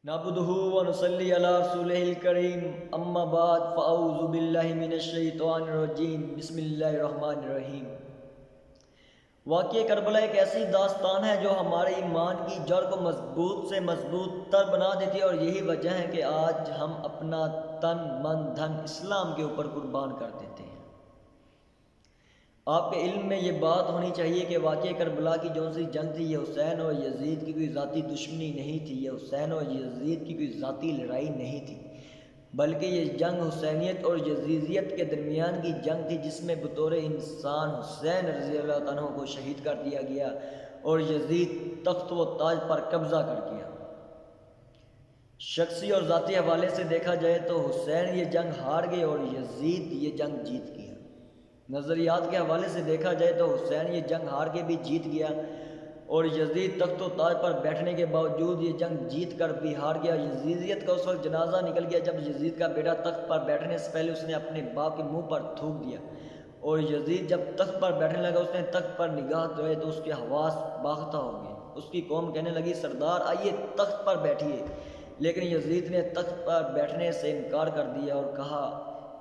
نعبدہ ونصلی علی رسولہ الکریم اما بعد فاعوذ باللہ من الشیطان الرجیم بسم اللہ الرحمن الرحیم۔ واقعہ کربلا ایک ایسی داستان ہے جو ہمارے ایمان کی جڑ کو مضبوط سے مضبوط تر بنا دیتی ہے، اور یہی وجہ ہے کہ آج ہم اپنا تن من دھن اسلام کے اوپر قربان کر دیتے ہیں۔ آپ کے علم میں یہ بات ہونی چاہیے کہ واقعہ کربلا کی جو سی جنگ تھی، یہ حسین اور یزید کی کوئی ذاتی دشمنی نہیں تھی، یہ حسین اور یزید کی کوئی ذاتی لڑائی نہیں تھی، بلکہ یہ جنگ حسینیت اور یزیدیت کے درمیان کی جنگ تھی، جس میں بطور انسان حسین رضی اللہ عنہ کو شہید کر دیا گیا اور یزید تخت و تاج پر قبضہ کر گیا۔ شخصی اور ذاتی حوالے سے دیکھا جائے تو حسین یہ جنگ ہار گئے اور یزید یہ جنگ جیت گیا۔ نظریات کے حوالے سے دیکھا جائے تو حسین یہ جنگ ہار کے بھی جیت گیا، اور یزید تخت و تاج پر بیٹھنے کے باوجود یہ جنگ جیت کر بھی ہار گیا۔ یزیدیت کا اس وقت جنازہ نکل گیا جب یزید کا بیٹا تخت پر بیٹھنے سے پہلے اس نے اپنے باپ کے منہ پر تھوک دیا، اور یزید جب تخت پر بیٹھنے لگا اس نے تخت پر نگاہ دوڑے تو اس کے حواس باختہ ہو گئے۔ اس کی قوم کہنے لگی، سردار آئیے تخت پر بیٹھیے، لیکن یزید نے تخت پر بیٹھنے سے انکار کر دیا اور کہا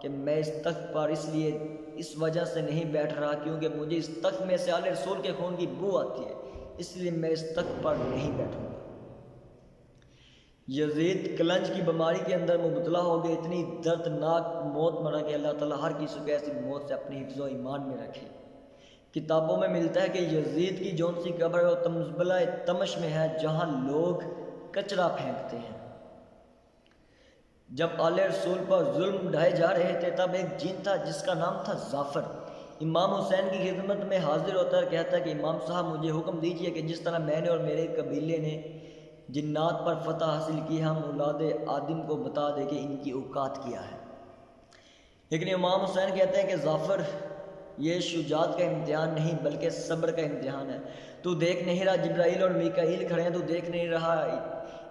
کہ میں اس تخت پر اس وجہ سے نہیں بیٹھ رہا کیونکہ مجھے اس تخت میں سے آل رسول کے خون کی بو آتی ہے، اس لیے میں اس تخت پر نہیں بیٹھوں گا۔ یزید کلنج کی بیماری کے اندر مبتلا ہو گئے، اتنی دردناک موت مرا کہ اللہ تعالیٰ ہر کسی کو ایسی موت سے اپنے حفظ و ایمان میں رکھے۔ کتابوں میں ملتا ہے کہ یزید کی جون سی قبر وہ تمزبلہ تمش میں ہے جہاں لوگ کچرا پھینکتے ہیں۔ جب آل رسول پر ظلم ڈھائے جا رہے تھے تب ایک جن تھا جس کا نام تھا ظافر، امام حسین کی خدمت میں حاضر ہوتا ہے اور کہتا ہے کہ امام صاحب مجھے حکم دیجئے کہ جس طرح میں نے اور میرے قبیلے نے جنات پر فتح حاصل کی، ہم اولاد آدم کو بتا دے کہ ان کی اوقات کیا ہے۔ لیکن امام حسین کہتے ہیں کہ ظافر یہ شجاعت کا امتحان نہیں بلکہ صبر کا امتحان ہے۔ تو دیکھ نہیں رہا جبرائیل اور میکائیل کھڑے ہیں، تو دیکھ نہیں رہا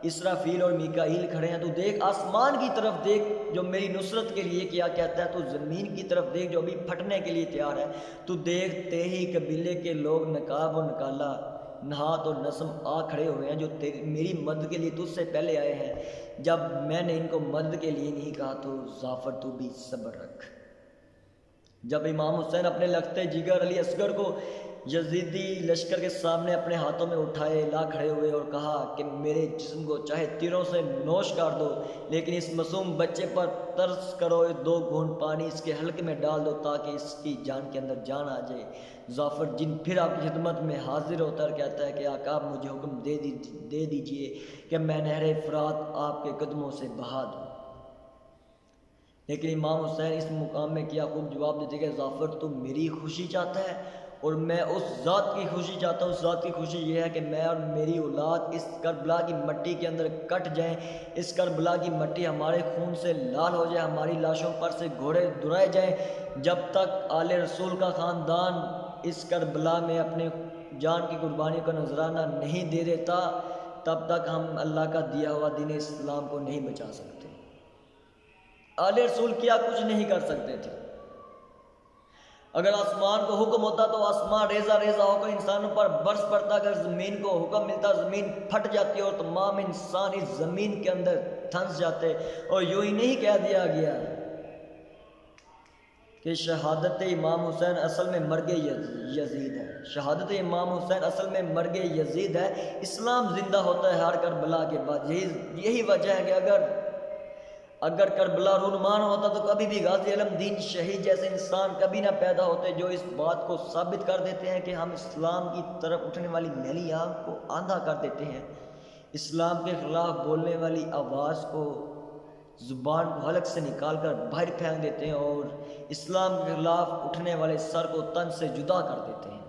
اسرافیل اور میکائیل کھڑے ہیں، تو دیکھ آسمان کی طرف دیکھ جو میری نصرت کے لیے کیا کہتا ہے، تو زمین کی طرف دیکھ جو ابھی پھٹنے کے لیے تیار ہے، تو دیکھتے ہی قبیلے کے لوگ نقاب و نکالا نہات اور نسم آ کھڑے ہوئے ہیں جو میری مدد کے لیے تجھ سے پہلے آئے ہیں۔ جب میں نے ان کو مدد کے لیے نہیں کہا تو ظافر تو بھی صبر رکھ۔ جب امام حسین اپنے لختے جگر علی اصغر کو یزیدی لشکر کے سامنے اپنے ہاتھوں میں اٹھائے لا کھڑے ہوئے اور کہا کہ میرے جسم کو چاہے تیروں سے نوش کر دو لیکن اس معصوم بچے پر ترس کرو، 2 گھونٹ پانی اس کے حلق میں ڈال دو تاکہ اس کی جان کے اندر جان آ جائے۔ ظافر جن پھر آپ کی خدمت میں حاضر ہوتا ہے کہتا ہے کہ آقا آپ مجھے حکم دے دیجئے کہ میں نہر فرات آپ کے قدموں سے بہا دوں۔ لیکن امام حسین اس مقام میں کیا خوب جواب دیتے کہ ظافر تو میری خوشی چاہتا ہے اور میں اس ذات کی خوشی چاہتا ہوں۔ اس ذات کی خوشی یہ ہے کہ میں اور میری اولاد اس کربلا کی مٹی کے اندر کٹ جائیں، اس کربلا کی مٹی ہمارے خون سے لال ہو جائے، ہماری لاشوں پر سے گھوڑے دڑائے جائیں۔ جب تک آل رسول کا خاندان اس کربلا میں اپنے جان کی قربانی کا نذرانہ نہیں دے دیتا تب تک ہم اللہ کا دیا ہوا دین اسلام کو نہیں بچا سکتے۔ آل رسول کیا کچھ نہیں کر سکتے تھے۔ اگر آسمان کو حکم ہوتا تو آسمان ریزہ ریزہ ہو کر انسانوں پر برس پڑتا، اگر زمین کو حکم ملتا زمین پھٹ جاتی اور تمام انسان اس زمین کے اندر دھنس جاتے، اور یوں ہی نہیں کہہ دیا گیا کہ شہادت امام حسین اصل میں مرگ یزید ہے۔ شہادت امام حسین اصل میں مرگ یزید ہے۔ اسلام زندہ ہوتا ہے ہر کربلا کے بعد۔ یہی وجہ ہے کہ اگر کربلا رونمان ہوتا تو کبھی بھی غازی علم دین شہید جیسے انسان کبھی نہ پیدا ہوتے جو اس بات کو ثابت کر دیتے ہیں کہ ہم اسلام کی طرف اٹھنے والی میلی آگ کو آندھا کر دیتے ہیں، اسلام کے خلاف بولنے والی آواز کو زبان کو حلق سے نکال کر باہر پھینک دیتے ہیں، اور اسلام کے خلاف اٹھنے والے سر کو تن سے جدا کر دیتے ہیں۔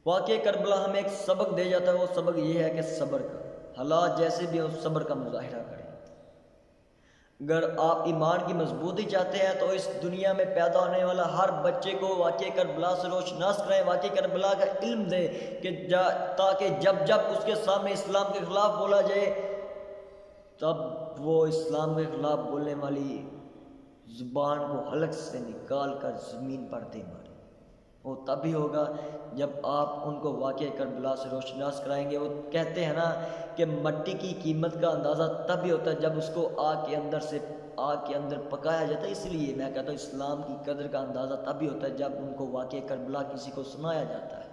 واقعہ کربلا ہمیں ایک سبق دے جاتا ہے، وہ سبق یہ ہے کہ صبر کا حالات جیسے بھی ہو صبر کا مظاہرہ کریں۔ اگر آپ ایمان کی مضبوطی چاہتے ہیں تو اس دنیا میں پیدا ہونے والا ہر بچے کو واقعہ کربلا سے روشناس کریں، واقعہ کربلا کا علم دیں کہ تاکہ جب اس کے سامنے اسلام کے خلاف بولا جائے تب وہ اسلام کے خلاف بولنے والی زبان کو حلق سے نکال کر زمین پر دے مارے۔ وہ تب ہی ہوگا جب آپ ان کو واقعہ کربلا سے روشناس کرائیں گے۔ وہ کہتے ہیں نا کہ مٹی کی قیمت کا اندازہ تب ہی ہوتا ہے جب اس کو آگ کے اندر پکایا جاتا ہے۔ اس لیے میں کہتا ہوں اسلام کی قدر کا اندازہ تب ہی ہوتا ہے جب ان کو واقعہ کربلا کسی کو سنایا جاتا ہے۔